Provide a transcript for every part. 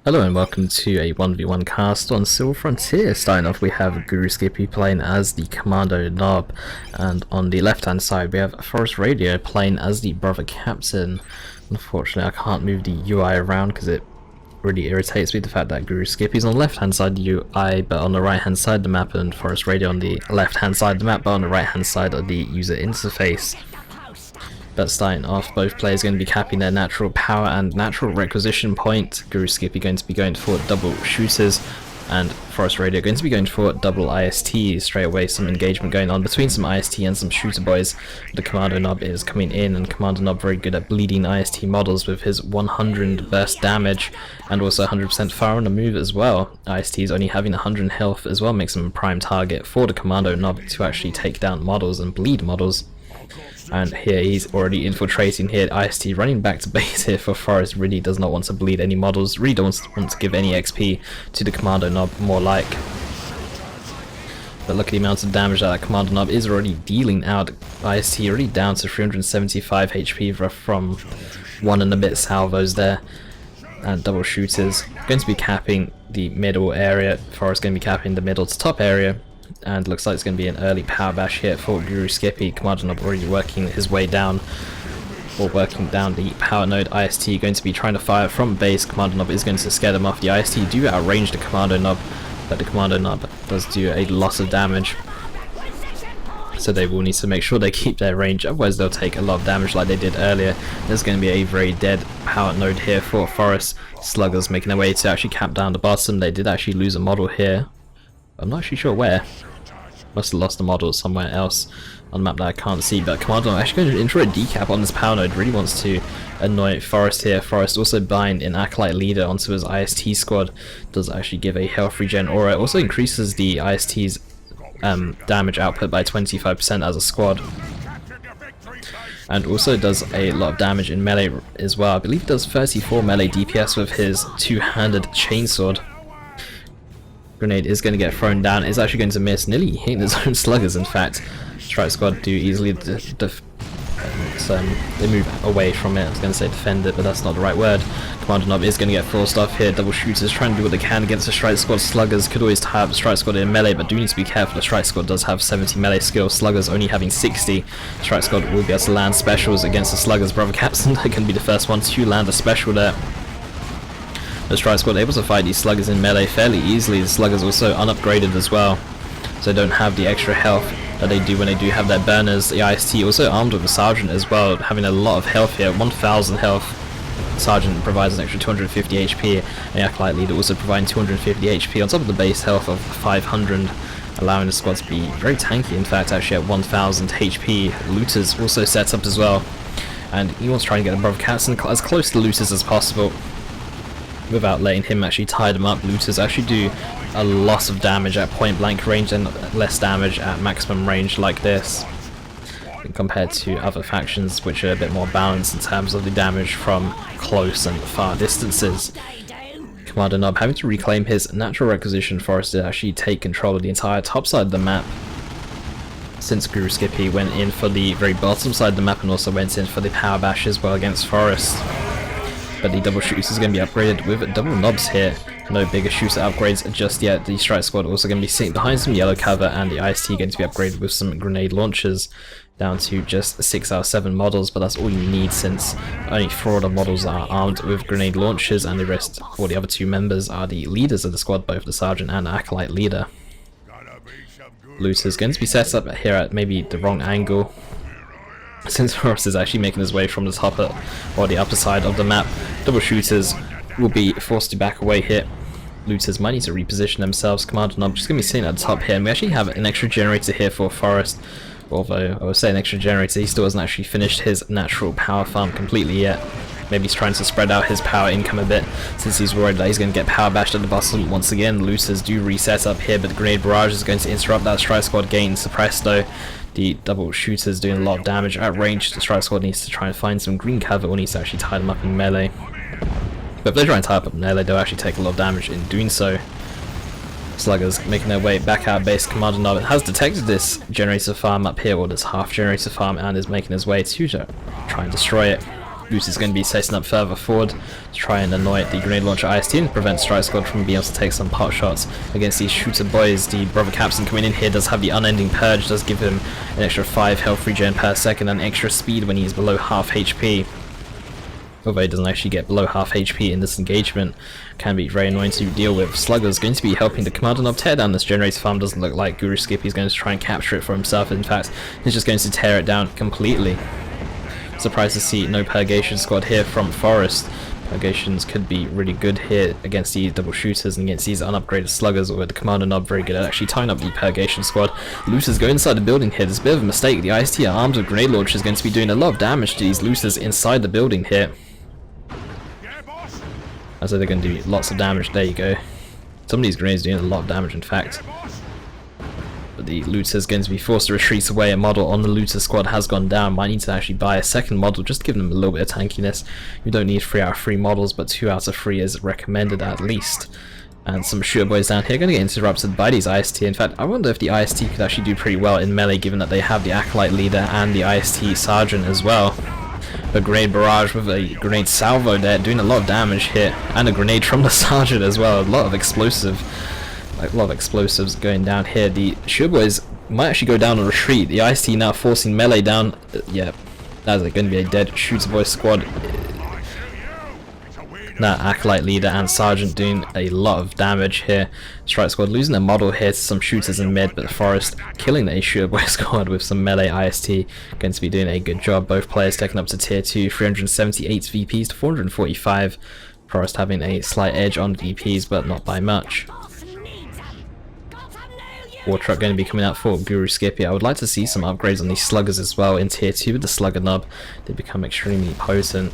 Hello and welcome to a 1v1 cast on Silver Frontier. Starting off we have GuruSkippy playing as the Kommando knob, and on the left hand side we have Forestradio playing as the brother captain. Unfortunately I can't move the UI around because it really irritates me, the fact that GuruSkippy is on the left hand side of the UI but on the right hand side of the map, and Forestradio on the left hand side of the map but on the right hand side of the user interface. But starting off, both players going to be capping their natural power and natural requisition point. GuruSkippy going to be going for double shooters, and Forestradio going to be going for double IST. Straight away some engagement going on between some IST and some shooter boys. The Kommando knob is coming in, and Kommando knob very good at bleeding IST models with his 100 burst damage and also 100% fire on the move as well. IST is only having 100 health as well, makes him a prime target for the Kommando knob to actually take down models and bleed models. And here he's already infiltrating here. IST running back to base here for Forest. Really does not want to bleed any models, really don't want to give any XP to the Kommando knob, more like. But look at the amount of damage that Kommando knob is already dealing out. IST already down to 375 HP from 1 and a bit salvos there. And double shooters going to be capping the middle area. Forest going to be capping the middle to top area. And looks like it's going to be an early power bash here for GuruSkippy. Kommando knob already working his way down, or working down the power node. IST going to be trying to fire from base. Kommando knob is going to scare them off. The IST do outrange the Kommando knob, but the Kommando knob does do a lot of damage. So they will need to make sure they keep their range, otherwise they'll take a lot of damage like they did earlier. There's going to be a very dead power node here for Forest. Sluggers making their way to actually cap down the bottom. They did actually lose a model here. I'm not actually sure where. Must have lost the model somewhere else on the map that I can't see, but Kommando actually going to intro a decap on this power node. Really wants to annoy Forest here. Forest also bind an Acolyte leader onto his IST squad. Does actually give a health regen aura. It also increases the IST's damage output by 25% as a squad. And also does a lot of damage in melee as well. I believe it does 34 melee DPS with his two-handed chainsword. Grenade is going to get thrown down. It's actually going to miss, nearly hitting his own sluggers. In fact, Strike Squad do easily they move away from it. I was going to say defend it, but that's not the right word. Kommando knob is going to get forced off here. Double shooters trying to do what they can against the Strike Squad. Sluggers could always tie up the Strike Squad in melee, but do need to be careful. The Strike Squad does have 70 melee skill. Sluggers only having 60. Strike Squad will be able to land specials against the Sluggers. Brother Captain can be the first one to land a special there. The Strike Squad able to fight these sluggers in melee fairly easily. The sluggers also unupgraded as well, so they don't have the extra health that they do when they do have their burners. The IST also armed with a Sergeant as well, having a lot of health here, 1000 health. Sergeant provides an extra 250 HP, and the Acolyte leader also providing 250 HP on top of the base health of 500, allowing the squad to be very tanky, in fact, actually at 1000 HP. Looters also set up as well, and he wants to try and get the brother captain as close to Looters as possible, without letting him actually tie them up. Looters actually do a lot of damage at point blank range and less damage at maximum range like this, compared to other factions which are a bit more balanced in terms of the damage from close and far distances. Kommando knob having to reclaim his natural requisition forest to actually take control of the entire top side of the map, since GuruSkippy went in for the very bottom side of the map and also went in for the power bash as well against Forest. But the double shooters is going to be upgraded with double knobs here. No bigger shooter upgrades just yet. The Strike Squad also going to be sitting behind some yellow cover, and the IST going to be upgraded with some grenade launchers, down to just 6 out of 7 models, but that's all you need since only 4 of the models are armed with grenade launchers, and the rest, all the other 2 members, are the leaders of the squad, both the Sergeant and the Acolyte leader. Looters going to be set up here at maybe the wrong angle, since Forrest is actually making his way from the top or the upper side of the map. Double shooters will be forced to back away here. Looters might need to reposition themselves. Kommando knob just going to be sitting at the top here, and we actually have an extra generator here for Forest. Although I would say an extra generator, he still hasn't actually finished his natural power farm completely yet. Maybe he's trying to spread out his power income a bit, since he's worried that he's going to get power bashed at the bottom once again. Looters do reset up here, but the grenade barrage is going to interrupt that Strike Squad gain suppressed though. The double shooters doing a lot of damage at range. The Strike Squad needs to try and find some green cover, or needs to actually tie them up in melee. But if they try and tie up in melee, they'll actually take a lot of damage in doing so. Sluggers making their way back out base. Kommando knob has detected this generator farm up here, or this half generator farm, and is making his way to try and destroy it. Luce is going to be setting up further forward to try and annoy the grenade launcher IST and prevent Strike Squad from being able to take some pot shots against these shooter boys. The Brother Captain coming in here does have the unending purge, does give him an extra 5 health regen per second and extra speed when he's below half HP. Although he doesn't actually get below half HP in this engagement, can be very annoying to deal with. Slugger's going to be helping the Kommando Knob tear down this generator farm. Doesn't look like GuruSkippy is going to try and capture it for himself. In fact, he's just going to tear it down completely. Surprised to see no Purgation squad here from Forest. Purgations could be really good here against these double shooters and against these unupgraded sluggers, or the Kommando Knob very good at actually tying up the Purgation squad. Looters go inside the building here. There's a bit of a mistake. The IST are armed with grenade launchers, going to be doing a lot of damage to these looters inside the building here. So they're going to do lots of damage. There you go. Some of these grenades are doing a lot of damage, in fact. But the looter is going to be forced to retreat away. A model on the looter squad has gone down. Might need to actually buy a second model, just to give them a little bit of tankiness. You don't need 3 out of 3 models, but 2 out of 3 is recommended at least. And some shooter boys down here are going to get interrupted by these IST. In fact, I wonder if the IST could actually do pretty well in melee, given that they have the Acolyte leader and the IST sergeant as well. A grenade barrage with a grenade salvo there, doing a lot of damage here, and a grenade from the sergeant as well. A lot of explosives going down here. The shooter boys might actually go down and retreat. The IST now forcing melee down. Yeah, that's going to be a dead shooter boy squad. That Acolyte leader and sergeant doing a lot of damage here. Strike Squad losing their model here to some shooters in mid, but the Forest killing the shooter boy squad with some melee IST. Going to be doing a good job. Both players taking up to tier 2, 378 VPs to 445. Forest having a slight edge on VPs, but not by much. War truck going to be coming out for GuruSkippy. I would like to see some upgrades on these sluggers as well in tier 2 with the slugger knob. They become extremely potent.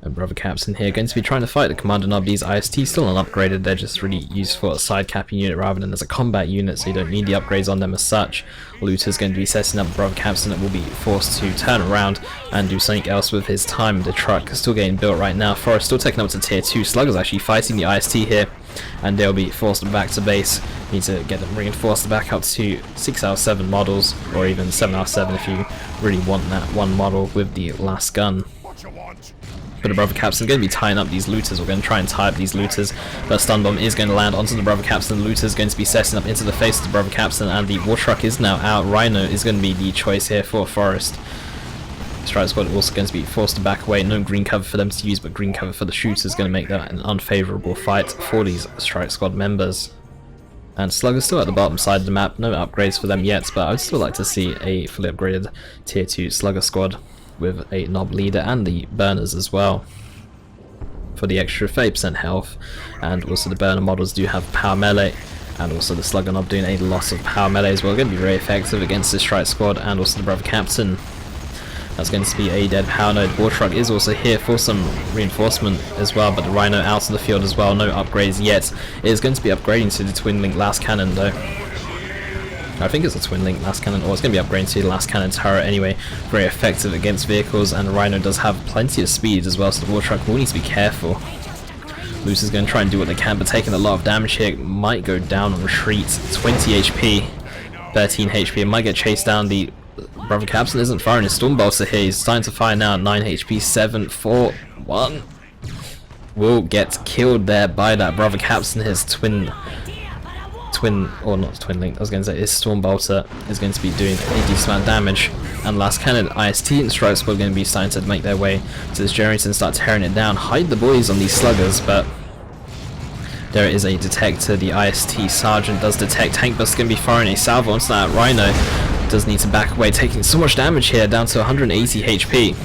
And Brother Captain here going to be trying to fight the Kommando Knob. These IST still unupgraded, they're just really useful as a side capping unit rather than as a combat unit, so you don't need the upgrades on them as such. Looter's going to be setting up Brother Captain that will be forced to turn around and do something else with his time. The truck is still getting built right now. Forest still taking up to tier 2. Slugger's actually fighting the IST here, and they'll be forced back to base. Need to get them reinforced back up to 6 out of 7 models, or even 7 out of 7 if you really want that one model with the last gun. But the Brother Captain is going to be tying up these looters. We're going to try and tie up these looters, but a stun bomb is going to land onto the Brother Captain. The looter is going to be setting up into the face of the Brother Captain, and the war truck is now out. Rhino is going to be the choice here for Forest. Strike Squad also going to be forced to back away. No green cover for them to use, but green cover for the shooter is going to make that an unfavourable fight for these Strike Squad members. And Slugger's still at the bottom side of the map. No upgrades for them yet, but I would still like to see a fully upgraded tier 2 Slugger squad with a knob leader and the burners as well for the extra 30% health. And also the burner models do have power melee, and also the slugger knob doing a lot of power melee as well. Going to be very effective against this Strike Squad and also the Brother Captain. That's going to be a dead power node. War truck is also here for some reinforcement as well, but the Rhino out of the field as well. No upgrades yet. It is going to be upgrading to the twin link last cannon though. I think it's a twin link last cannon, or it's going to be upgrading to the last cannon turret anyway. Very effective against vehicles, and the Rhino does have plenty of speed as well, so the war truck will need to be careful. Luce is going to try and do what they can, but taking a lot of damage here. Might go down and retreat. 20 HP, 13 HP, and might get chased down. The Brother Captain isn't firing his Storm Bolter here. He's starting to fire now. 9 HP, 7, 4, 1. Will get killed there by that Brother Captain. His or not twin link, I was going to say his Storm Bolter is going to be doing a decent amount of damage. And last cannon, IST and Strike Squad are going to be starting to make their way to this generator and start tearing it down. Hide the boys on these sluggers, but there is a detector. The IST sergeant does detect. Tank Bus is going to be firing a salvo onto that Rhino. Does need to back away, taking so much damage here, down to 180 HP.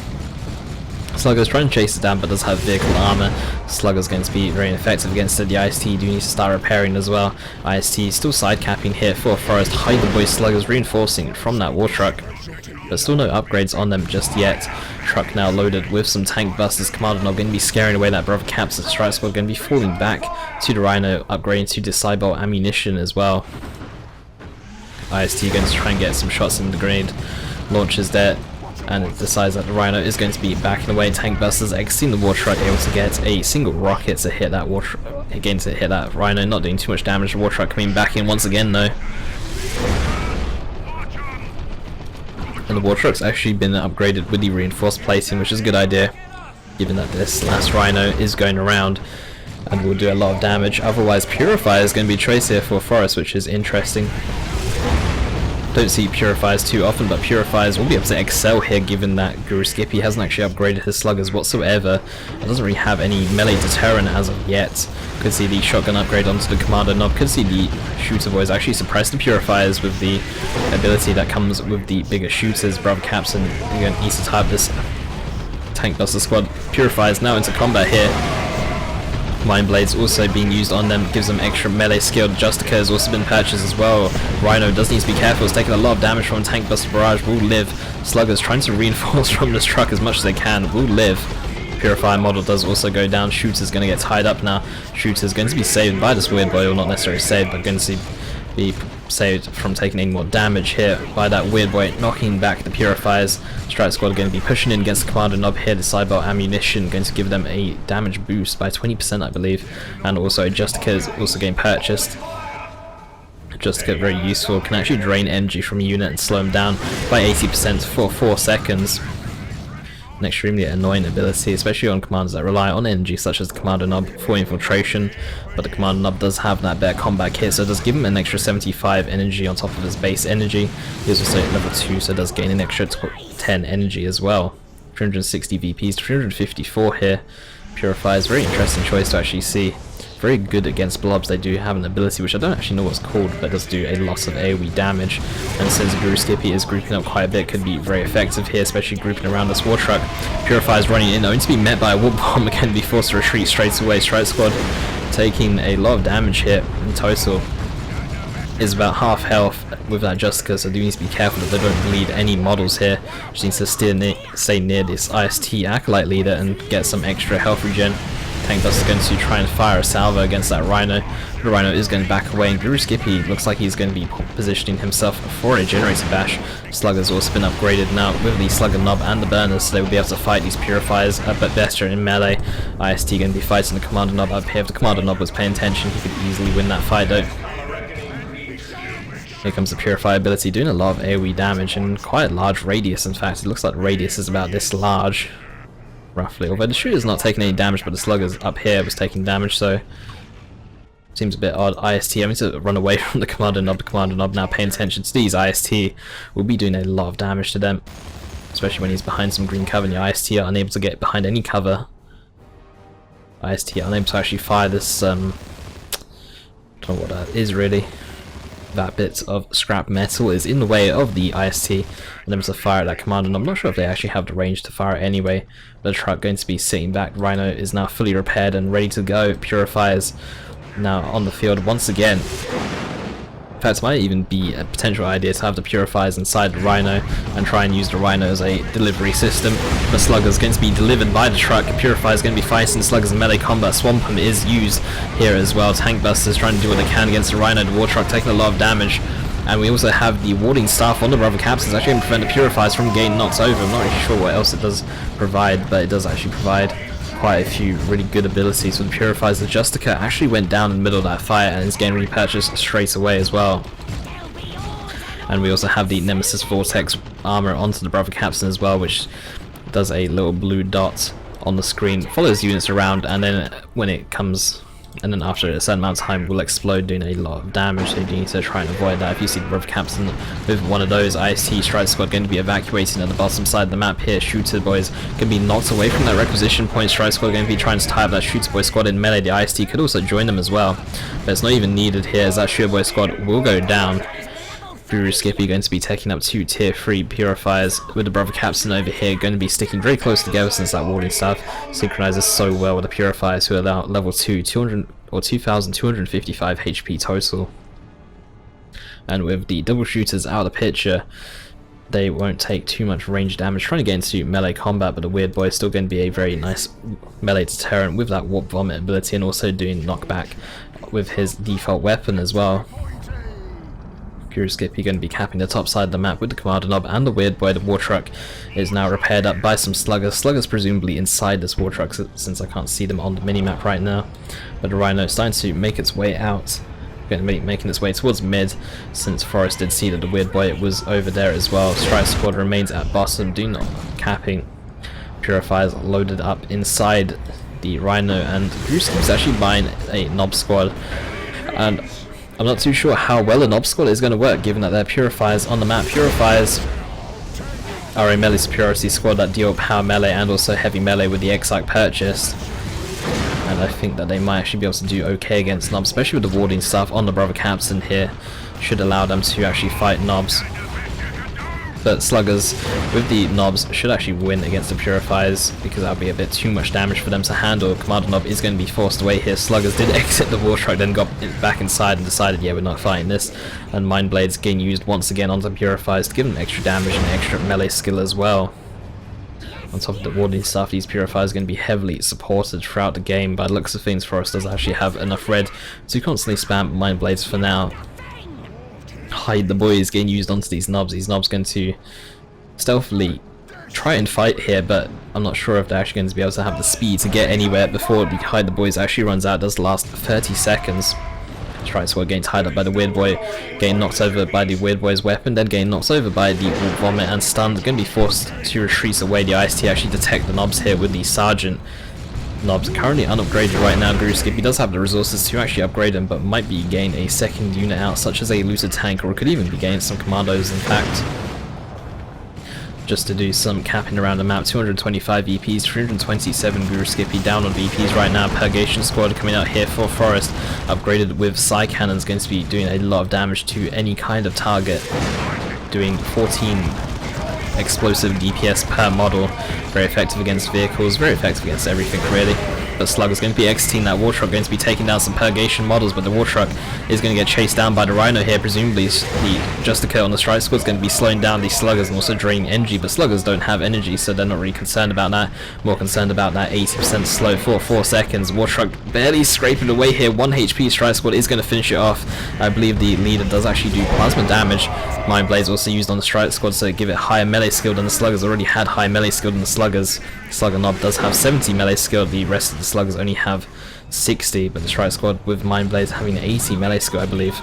Slugger's trying to chase it down, but does have vehicle armor. Slugger's going to be very effective against it. The IST do need to start repairing as well. IST still side capping here for Forest. Hide the boy Sluggers reinforcing from that war truck, but still no upgrades on them just yet. Truck now loaded with some tank busters. Kommando Knob going to be scaring away that Brother Captain. Strike Squad going to be falling back to the Rhino, upgrading to disciple ammunition as well. IST going to try and get some shots in the grenade launchers there, and it decides that the Rhino is going to be backing away. Tank busters exiting the war truck, able to get a single rocket to hit that Rhino, not doing too much damage. The war truck coming back in once again though. And And the War Truck's actually been upgraded with the reinforced plating, which is a good idea, given that this last Rhino is going around and will do a lot of damage. Otherwise, Purifier is going to be choice here for Forest, which is interesting. Don't see Purifiers too often, but Purifiers will be able to excel here, given that GuruSkippy hasn't actually upgraded his sluggers whatsoever. It doesn't really have any melee deterrent as of yet. Could see the shotgun upgrade onto the Kommando knob. Could see the shooter boys actually suppress the Purifiers with the ability that comes with the bigger shooters. Brother Captain needs to type this Tank Buster Squad. Purifiers now into combat here. Mind Blades also being used on them, gives them extra melee skill. Justica has also been purchased as well. Rhino does need to be careful, it's taking a lot of damage from Tank Buster Barrage, will live. Sluggers trying to reinforce from this truck as much as they can, will live. Purifier model does also go down. Shooter's going to get tied up now. Shooter's going to be saved by this weird boy, or not necessarily saved, but going to be saved from taking any more damage here by that weird boy, knocking back the Purifiers. Strike Squad are going to be pushing in against the Kommando knob here. The sidebelt ammunition going to give them a damage boost by 20%, I believe, and also Justica is also getting purchased. Justica very useful, can actually drain energy from a unit and slow them down by 80% for 4 seconds. An extremely annoying ability, especially on commands that rely on energy, such as the Kommando knob for infiltration, but the Kommando knob does have that better combat kit, so it does give him an extra 75 energy on top of his base energy. He is also at level 2, so it does gain an extra 10 energy as well. 360 VPs, 354 here. Purifier is a very interesting choice to actually see. Very good against blobs. They do have an ability which I don't actually know what's called, but it does do a lot of AoE damage, and since GuruSkippy is grouping up quite a bit, could be very effective here, especially grouping around this War Truck. Purifier is running in, only to be met by a Warp Bomb, can be forced to retreat straight away. Strike Squad taking a lot of damage here in total. Is about half health with that Justica, so do need to be careful that they don't bleed any models here. Just needs to stay near this IST Acolyte leader and get some extra health regen. Tank Buster is going to try and fire a salvo against that Rhino. The Rhino is going to back away, and GuruSkippy looks like he's going to be positioning himself for a generator bash. Slugger's also been upgraded now with the Slugger knob and the burners, so they will be able to fight these Purifiers a bit better in melee. IST going to be fighting the Kommando knob up here. If the Kommando knob was paying attention, he could easily win that fight though. Here comes the Purifier ability, doing a lot of AoE damage and quite a large radius. In fact, it looks like the radius is about this large, roughly. Although the shooter's not taking any damage, but the Slugger's up here was taking damage, so seems a bit odd. IST having to run away from the Kommando knob. The Kommando knob now paying attention to these. IST will be doing a lot of damage to them, especially when he's behind some green cover, and the IST are unable to get behind any cover. IST are unable to actually fire this, don't know what that is really. That bit of scrap metal is in the way of the IST and able to fire at that Kommando. I'm not sure if they actually have the range to fire it anyway. The truck going to be sitting back. Rhino is now fully repaired and ready to go. Purifiers now on the field once again. In fact, it might even be a potential idea to have the Purifiers inside the Rhino and try and use the Rhino as a delivery system. The Slugger's going to be delivered by the truck. Purifier's going to be fighting the Sluggers in melee combat. Swampum is used here as well. Tank Busters trying to do what they can against the Rhino. The War Truck taking a lot of damage. And we also have the warding staff on the Brother Captains actually going to prevent the Purifiers from getting knocked over. I'm not really sure what else it does provide, but it does actually provide quite a few really good abilities for the Purifiers. The Justica actually went down in the middle of that fight and is getting repurchased straight away as well. And we also have the Nemesis Vortex armor onto the Brother Captain as well, which does a little blue dot on the screen, follows units around, and then when it comes, and then after a certain amount of time will explode, doing a lot of damage. So you need to try and avoid that. If you see the Brother Captain with one of those, IST Strike Squad going to be evacuating at the bottom side of the map here. Shooter boys can be knocked away from that requisition point. Strike Squad going to be trying to tie up that Shooter boy squad in melee. The IST could also join them as well, but it's not even needed here, as that Shooter boy squad will go down. GuruSkippy going to be taking up 2 tier 3 Purifiers, with the Brother Captain over here going to be sticking very close together, since that warding staff synchronizes so well with the Purifiers, who are now level 2, 2,255 HP total. And with the double shooters out of the picture, they won't take too much range damage, trying to get into melee combat, but the weird boy is still going to be a very nice melee deterrent with that Warp Vomit ability, and also doing knockback with his default weapon as well. GuruSkippy going to be capping the top side of the map with the Kommando knob and the weird boy. The War Truck is now repaired up by some Sluggers. Sluggers presumably inside this War Truck, since I can't see them on the minimap right now. But the Rhino is starting to make its way out going to be making its way towards mid, since Forest did see that the weird boy was over there as well. Strike Squad remains at bottom, do not capping. Purifiers loaded up inside the Rhino, and GuruSkippy's actually buying a Nob Squad, and I'm not too sure how well a Nob Squad is going to work, given that there are Purifiers on the map. Purifiers are a melee superiority squad that deal power melee and also heavy melee with the Exarch purchased, and I think that they might actually be able to do okay against Nobs, especially with the warding stuff on the Brother Captain here, should allow them to actually fight Nobs. But Sluggers with the Nobs should actually win against the Purifiers, because that'll be a bit too much damage for them to handle. Kommando Nob is going to be forced away here. Sluggers did exit the war truck, then got back inside and decided, yeah, we're not fighting this. And Mind Blades getting used once again onto Purifiers to give them extra damage and extra melee skill as well. On top of the warding stuff, these Purifiers are going to be heavily supported throughout the game. By the looks of things, Forest does actually have enough red to constantly spam Mind Blades for now. Hide the boys getting used onto these Nobs. These Nobs going to stealthily try and fight here, but I'm not sure if they're actually going to be able to have the speed to get anywhere before the Hide the Boys actually runs out. It does last 30 seconds. Strike Squad getting tied up by the weird boy, getting knocked over by the weird boy's weapon, then getting knocked over by the vomit and stunned. They're going to be forced to retreat away. The IST actually detect the Nobs here with the Sergeant. Nobs currently unupgraded right now. GuruSkippy does have the resources to actually upgrade him, but might be getting a second unit out, such as a looter tank, or could even be getting some commandos in fact, just to do some capping around the map. 225 VPs, 327 GuruSkippy down on VPs right now. Purgation Squad coming out here for Forest, upgraded with Psy Cannons, going to be doing a lot of damage to any kind of target, doing 14 explosive DPS per model. Very effective against vehicles, very effective against everything really. But Slugger's going to be exiting that war truck, going to be taking down some Purgation models, but the war truck is going to get chased down by the Rhino here. Presumably the Justicar on the Strike Squad is going to be slowing down these Sluggers and also draining energy, but Sluggers don't have energy, so they're not really concerned about that. More concerned about that 80% slow for 4 seconds. War truck barely scraping away here. 1 HP. Strike Squad is going to finish it off. I believe the leader does actually do plasma damage. Mind Blades also used on the Strike Squad, so give it higher melee skill than the Sluggers. Already had high melee skill than the Sluggers. Slugger Nob does have 70 melee skill, the rest of the Sluggers only have 60, but the Strike Squad with Mind Blades having 80 melee skill, I believe.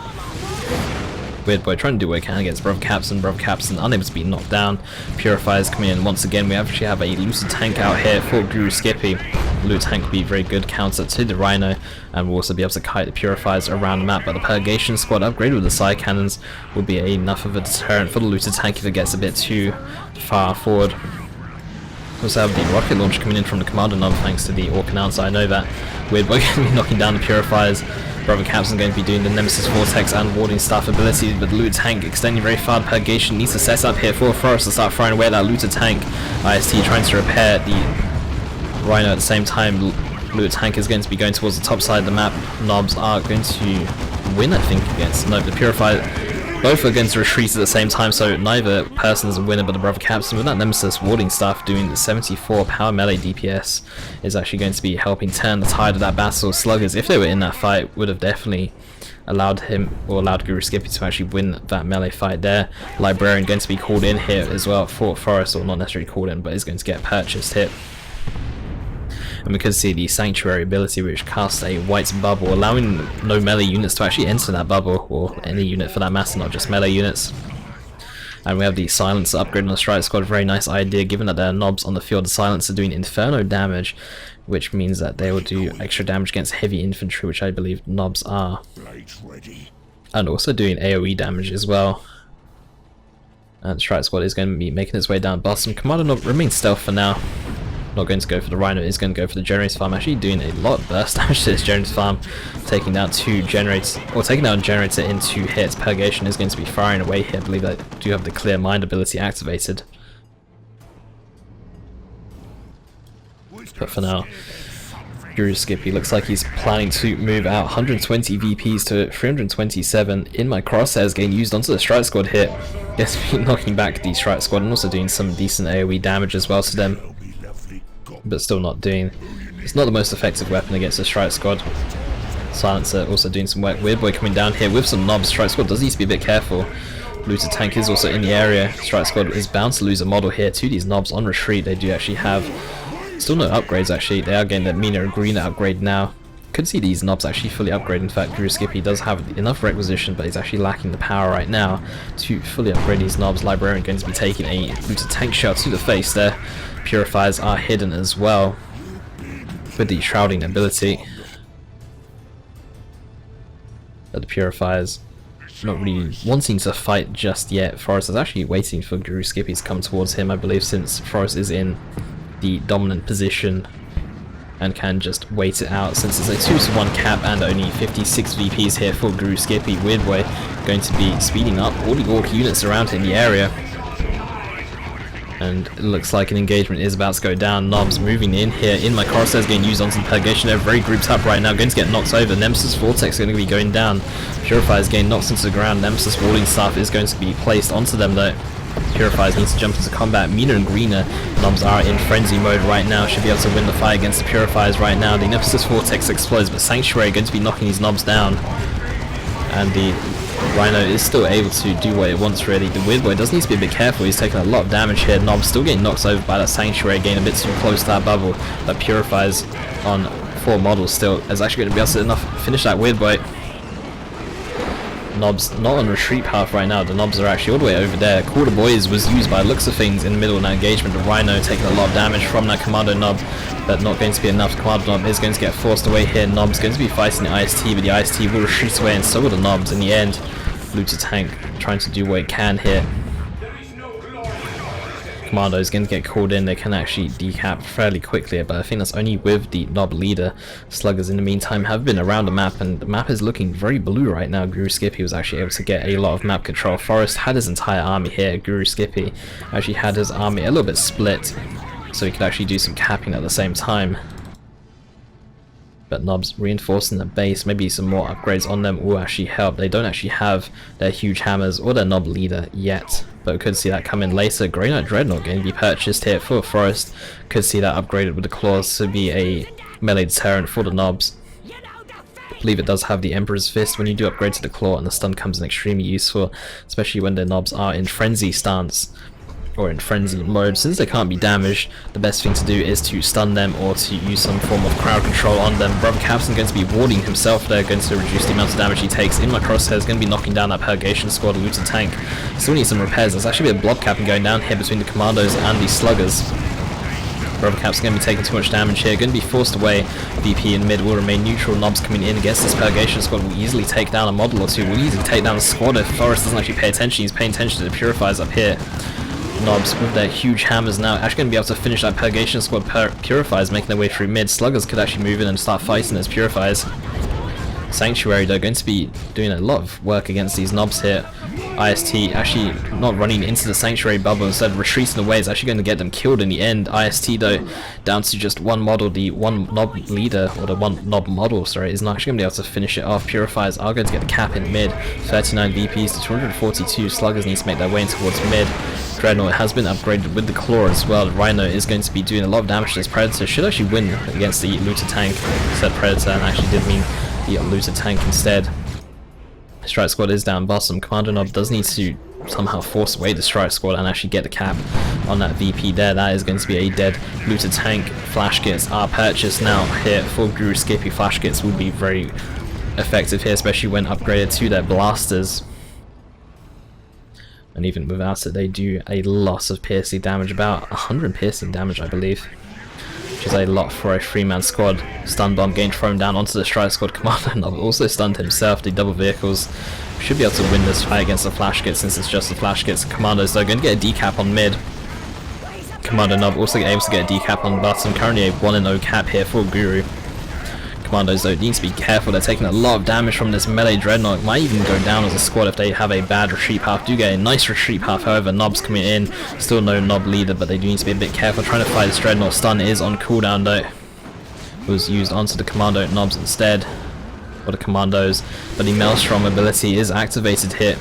Weird boy trying to do what he can against Brother Captain, unable to be knocked down. Purifiers coming in once again. We actually have a looter tank out here for GuruSkippy. Looter tank will be a very good counter to the Rhino, and we'll also be able to kite the Purifiers around the map, but the Purgation Squad upgraded with the Psy Cannons will be enough of a deterrent for the looter tank if it gets a bit too far forward. We also have the rocket launch coming in from the Kommando Nob thanks to the Ork announcer. I know that Weird Boy going to be knocking down the Purifiers. Brother Captain going to be doing the Nemesis Vortex and warding staff abilities, but the looter tank extending very far. Purgation needs to set up here for Forest to start firing away at that looter tank. IST trying to repair the Rhino at the same time. Looter tank is going to be going towards the top side of the map. Nobs are going to win, I think, against the Purifier. Both are going to retreat at the same time, so neither person is a winner, but the Brother Captain with that Nemesis warding staff doing the 74 power melee DPS is actually going to be helping turn the tide of that battle. Sluggers, if they were in that fight, would have definitely allowed him, or allowed GuruSkippy to actually win that melee fight there. Librarian going to be called in here as well for Forest, or not necessarily called in, but is going to get purchased here. And we could see the Sanctuary ability, which casts a white bubble, allowing no melee units to actually enter that bubble, or any unit for that matter, not just melee units. And we have the Silencer upgrade on the Strike Squad. Very nice idea, given that there are Nobs on the field. The Silencer doing Inferno damage, which means that they will do extra damage against heavy infantry, which I believe Nobs are. And also doing AoE damage as well. And the Strike Squad is going to be making its way down bottom. Kommando Nob remains stealth for now. Not going to go for the Rhino, is going to go for the Generator Farm. Actually doing a lot of burst damage to this Generator Farm, taking down 2 generators, or taking down a generator in 2 hits. Purgation is going to be firing away here. I believe I do have the Clear Mind ability activated. But for now, GuruSkippy looks like he's planning to move out 120 VPs to 327 in my crosshairs, getting used onto the Strike Squad hit. Yes, knocking back the Strike Squad and also doing some decent AoE damage as well to them. But still not doing, it's not the most effective weapon against the Strike Squad. Silencer also doing some work. Weird Boy coming down here with some Nobs. Strike Squad does need to be a bit careful. Looter tank is also in the area. Strike Squad is bound to lose a model here to these Nobs on retreat. They do actually have still no upgrades actually. They are getting the Mina and Green upgrade now. Could see these knobs actually fully upgrade. In fact, GuruSkippy does have enough requisition, but he's actually lacking the power right now to fully upgrade these knobs. Librarian going to be taking a looted tank shot to the face there. Purifiers are hidden as well with the shrouding ability. But the Purifiers not really wanting to fight just yet. Forest is actually waiting for GuruSkippy to come towards him, I believe, since Forest is in the dominant position and can just wait it out since it's a 2-to-1 cap and only 56 VPs here for GuruSkippy. Weirdboy going to be speeding up all the Ork units around in the area. And it looks like an engagement is about to go down. Knobs moving in here. In my crosshairs getting used onto the purgation. They're very grouped up right now. Going to get knocked over. Nemesis Vortex going to be going down. Purifiers getting knocked into the ground. Nemesis Walling Staff is going to be placed onto them though. Purifiers need to jump into combat. Meaner and Greener. Knobs are in frenzy mode right now. Should be able to win the fight against the Purifiers right now. The Nemesis Vortex explodes, but Sanctuary going to be knocking these knobs down. And the Rhino is still able to do what it wants really. The Weirdboy does need to be a bit careful. He's taking a lot of damage here. Knobs still getting knocked over by that Sanctuary, getting a bit too close to that bubble. That Purifies on 4 models still is actually going to be able to finish that Weirdboy. Knobs not on retreat path right now. The knobs are actually all the way over there. Quarter Boys was used by looks of things in the middle of that engagement. The Rhino taking a lot of damage from that Kommando knob, but not going to be enough. The Kommando knob is going to get forced away here. Knobs going to be fighting the IST, but the IST will retreat away, and so will the knobs in the end. Looter tank trying to do what it can here. Kommando is going to get called in. They can actually decap fairly quickly, but I think that's only with the knob leader. Sluggers in the meantime have been around the map, and the map is looking very blue right now. GuruSkippy was actually able to get a lot of map control. Forest had his entire army here. GuruSkippy actually had his army a little bit split, so he could actually do some capping at the same time. But knobs reinforcing the base, maybe some more upgrades on them will actually help. They don't actually have their huge hammers or their knob leader yet, but we could see that come in later. Grey Knight Dreadnought going to be purchased here for Forest. Could see that upgraded with the claws to be a melee deterrent for the knobs. I believe it does have the Emperor's Fist when you do upgrade to the claw, and the stun comes in extremely useful, especially when the knobs are in frenzy stance or in frenzy mode. Since they can't be damaged, the best thing to do is to stun them or to use some form of crowd control on them. Brother Captain going to be warding himself there, going to reduce the amount of damage he takes. In my crosshairs, going to be knocking down that purgation squad. Looted tank still needs some repairs. There's actually a blob capping going down here between the Commandos and the Sluggers. Brother Cap's going to be taking too much damage here, going to be forced away. VP in mid will remain neutral. Knobs coming in against this purgation squad will easily take down a model or two, will easily take down a squad if Forest doesn't actually pay attention. He's paying attention to the Purifiers up here. Knobs with their huge hammers now actually going to be able to finish that purgation squad. Purifiers making their way through mid. Sluggers could actually move in and start fighting as Purifiers. Sanctuary though going to be doing a lot of work against these knobs here. IST actually not running into the Sanctuary bubble, instead retreating away, is actually going to get them killed in the end. IST though down to just one model. The one knob leader, or the one knob model, sorry, is not actually going to be able to finish it off. Purifiers are going to get the cap in mid. 39 VPs to 242. Sluggers need to make their way in towards mid. Dreadnought has been upgraded with the claw as well. Rhino is going to be doing a lot of damage to this Predator. Should actually win against the Looter tank. Said Predator, and actually did mean the Looter tank instead. Strike squad is down bottom. Kommando knob does need to somehow force away the strike squad and actually get the cap on that VP there. That is going to be a dead Looter tank. Flash kits are purchased now here for GuruSkippy. Flash kits will be very effective here, especially when upgraded to their blasters. And even without it, they do a lot of piercing damage, about 100 piercing damage I believe, which is a lot for a 3-man squad. Stun bomb getting thrown down onto the strike squad. Kommando knob also stunned himself. The double vehicles should be able to win this fight against the flash kit, since it's just the flash kits. Commandos though going to get a decap on mid. Kommando knob also able to get a decap on bottom. Currently a 1-0 cap here for Guru. Commandos though need to be careful. They're taking a lot of damage from this melee Dreadnought. Might even go down as a squad if they have a bad retreat path. Do get a nice retreat path, however. Knobs coming in. Still no knob leader, but they do need to be a bit careful trying to fight this Dreadnought. Stun is on cooldown though. It was used onto the Kommando knobs instead, or the Commandos, but the Maelstrom ability is activated here.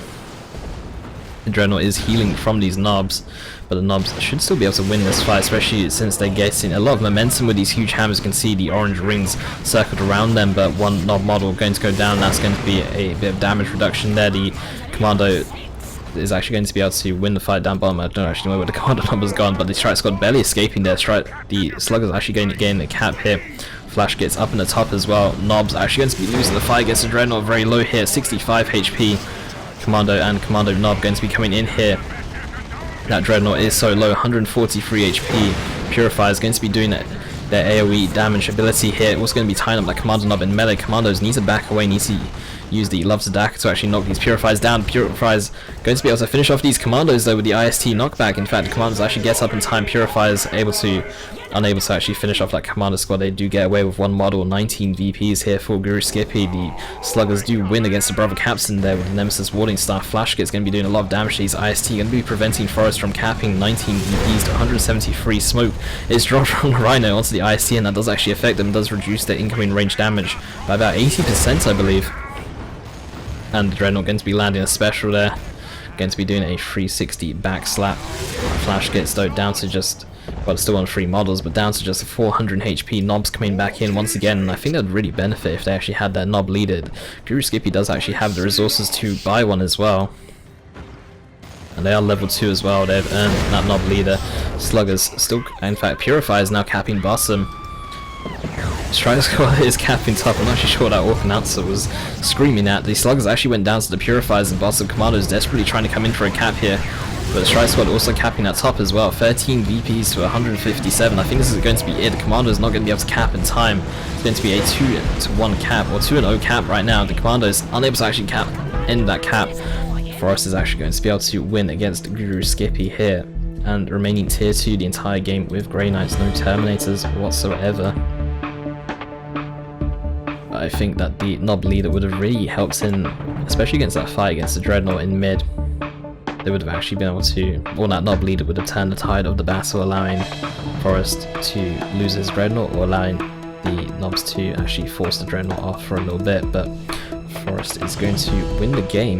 The Dreadnought is healing from these knobs, but the knobs should still be able to win this fight, especially since they're getting a lot of momentum with these huge hammers. You can see the orange rings circled around them, but one knob model going to go down. That's going to be a bit of damage reduction there. The Kommando is actually going to be able to win the fight down bottom. I don't actually know where the Kommando Nob's gone, but the Strike Squad barely escaping there. The Sluggers actually going to gain the cap here. Flash gets up in the top as well. Nob's actually going to be losing the fight against the Dreadnought very low here, 65 HP. Kommando and Kommando Nob going to be coming in here. That Dreadnought is so low, 143 HP. Purify is going to be doing their AoE damage ability here. Also going to be tying up that Kommando Nob in melee. Commandos need to back away, need to use the Love to Daka to actually knock these Purifies down. Purifies going to be able to finish off these Commandos though with the IST knockback. In fact, the Commandos actually gets up in time. Purifies unable to actually finish off that Kommando squad. They do get away with one model, 19 VPs here for GuruSkippy. The Sluggers do win against the Brother Captain there with the Nemesis Warding Star. Flash Kit's going to be doing a lot of damage to these IST, going to be preventing Forest from capping. 19 VPs to 173. Smoke is dropped from the Rhino onto the IST, and that does actually affect them, does reduce their incoming range damage by about 80%, I believe. And the Dreadnought going to be landing a special there, going to be doing a 360 back slap. Flash gets though down to just, well, still on 3 models, but down to just 400 HP. Nob's coming back in once again, and I think that would really benefit if they actually had their Nob leaded. GuruSkippy does actually have the resources to buy one as well, and they are level 2 as well. They've earned that Nob leader. Sluggers still, in fact, Purify is now capping bottom. Strike Squad is capping top. I'm not actually sure what that Orc announcer was screaming at. The Sluggers actually went down to the Purifiers and bottom. Commandos desperately trying to come in for a cap here, but the Strike Squad also capping at top as well. 13 VPs to 157. I think this is going to be it. The Commando is not going to be able to cap in time. It's going to be a 2-1 cap, or 2-0 cap right now. The Commando is unable to actually end that cap. Forest is actually going to be able to win against GuruSkippy here, and remaining tier 2 the entire game with Grey Knights, no Terminators whatsoever. I think that the Nob leader would have really helped in, especially against that fight against the Dreadnought in mid. They would have actually been able to, or that Nob leader would have turned the tide of the battle, allowing Forest to lose his Dreadnought, or allowing the Nobs to actually force the Dreadnought off for a little bit. But Forest is going to win the game